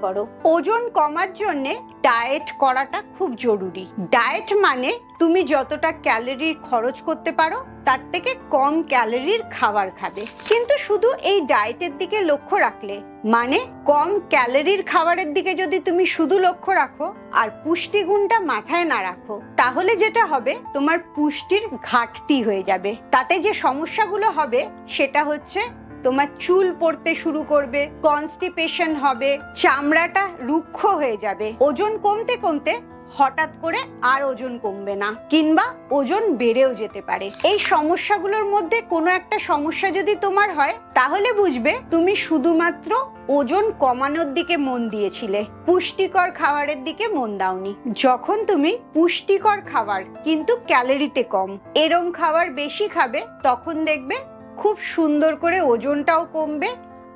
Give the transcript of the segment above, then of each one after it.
করো। ওজন কমার জন্য ডায়েট করাটা খুব জরুরি। ডায়েট মানে তুমি যতটা ক্যালোরি খরচ করতে পারো তার থেকে কম ক্যালোরির খাবার খাবে। কিন্তু শুধু এই ডায়েটের দিকে লক্ষ্য রাখলে, মানে কম ক্যালোরির খাবারের দিকে যদি তুমি শুধু লক্ষ্য রাখো আর পুষ্টিগুণটা মাথায় না রাখো, তাহলে যেটা হবে তোমার পুষ্টির ঘাটতি হয়ে যাবে। তাতে যে সমস্যাগুলো হবে সেটা হচ্ছে তোমার চুল পড়তে শুরু করবে, কনস্টিপেশন হবে, চামড়াটা রুক্ষ হয়ে যাবে, ওজন কমতে কমতে হঠাৎ করে আর ওজন কমবে না, কিংবা ওজন বেড়েও যেতে পারে। এই সমস্যাগুলোর মধ্যে কোনো একটা সমস্যা যদি তোমার হয়, তাহলে বুঝবে তুমি শুধুমাত্র ওজন কমানোর দিকে মন দিয়েছিলে, পুষ্টিকর খাবারের দিকে মন দাওনি। যখন তুমি পুষ্টিকর খাবার কিন্তু ক্যালোরিতে কম এরম খাবার বেশি খাবে, তখন দেখবে খুব সুন্দর করে ওজনটাও কমবে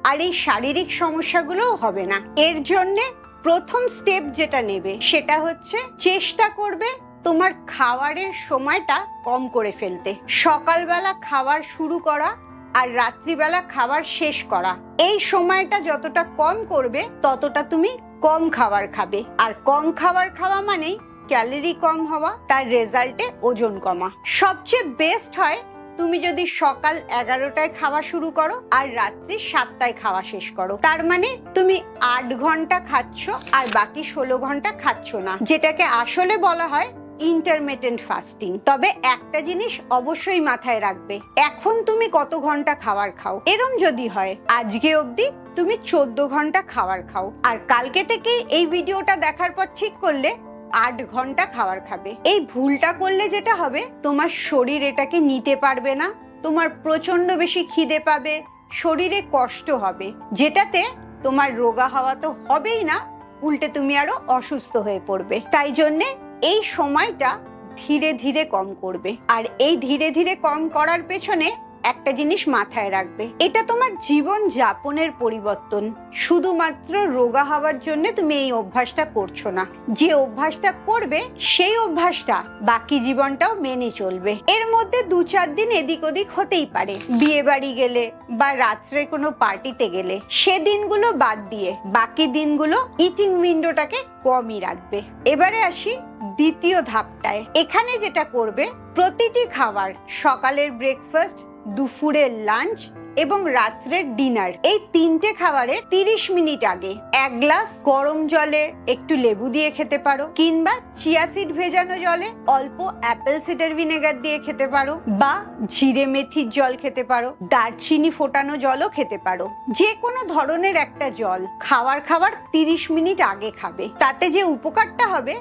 আর এই শারীরিক সমস্যাগুলোও হবে না। এর জন্যে প্রথম স্টেপ যেটা নেবে সেটা হচ্ছে চেষ্টা করবে তোমার খাবারের সময়টা কম করে ফেলতে। সকালবেলা খাবার শুরু করা আর রাত্রিবেলা খাবার শেষ করা, এই সময়টা যতটা কম করবে ততটা তুমি কম খাবার খাবে। আর কম খাবার খাওয়া মানেই ক্যালোরি কম হওয়া, তার রেজাল্টে ওজন কমা। সবচেয়ে বেস্ট হয় তুমি যদি সকাল 11টায় খাওয়া শুরু করো আর রাত্রি 7টায় খাওয়া শেষ করো। তার মানে তুমি 8 ঘন্টা খাচ্ছ আর বাকি 16 ঘন্টা খাচ্ছ না, যেটাকে আসলে বলা হয় ইন্টারমিটেন্ট ফাস্টিং। তবে একটা জিনিস অবশ্যই মাথায় রাখবে, এখন তুমি কত ঘন্টা খাবার খাও, এরম যদি হয় আজকে অবধি তুমি 14 ঘন্টা খাবার খাও, আর কালকে থেকে এই ভিডিওটা দেখার পর ঠিক করলে 8 ঘন্টা খাবার খাবে। এই ভুলটা করলে যেটা হবে, তোমার শরীর এটাকে নিতে পারবে না, তোমার প্রচন্ড বেশি খিদে পাবে, শরীরে কষ্ট হবে, যেটাতে তোমার রোগা হওয়া তো হবেই না, উল্টে তুমি আরো অসুস্থ হয়ে পড়বে। তাই জন্যে এই সময়টা ধীরে ধীরে কম করবে। আর এই ধীরে ধীরে কম করার পেছনে একটা জিনিস মাথায় রাখবে, এটা তোমার জীবন যাপনের পরিবর্তন। শুধুমাত্র রোগা হওয়ার জন্য তুমি এই অভ্যাসটা করছো না, যে অভ্যাসটা করবে সেই অভ্যাসটা বাকি জীবনটাও মেনে চলবে। এর মধ্যে 2-4 দিন এদিক ওদিক হতেই পারে, বিয়ে বাড়ি গেলে বা রাত্রে কোনো পার্টিতে গেলে, সে দিনগুলো বাদ দিয়ে বাকি দিনগুলো ইটিং উইন্ডোটাকে কমই রাখবে। এবারে আসি দ্বিতীয় ধাপটায়। এখানে যেটা করবে, প্রতিটি খাবার, সকালের ব্রেকফাস্ট, দুপুরের লাঞ্চ এবং রাত্রের ডিনার, এই 3টে খাবারের 30 মিনিট আগে 1 গ্লাস গরম জলে একটু লেবু দিয়ে খেতে পারো, কিংবা চিয়া সিড ভেজানো জলে অল্প অ্যাপেল সিডার ভিনেগার দিয়ে খেতে পারো, বা জিরে মেথির জল খেতে পারো, দারচিনি ফোটানো জলও খেতে পারো। যে কোনো ধরনের একটা জল খাবার 30 মিনিট আগে খাবে। তাতে যে উপকারটা হবে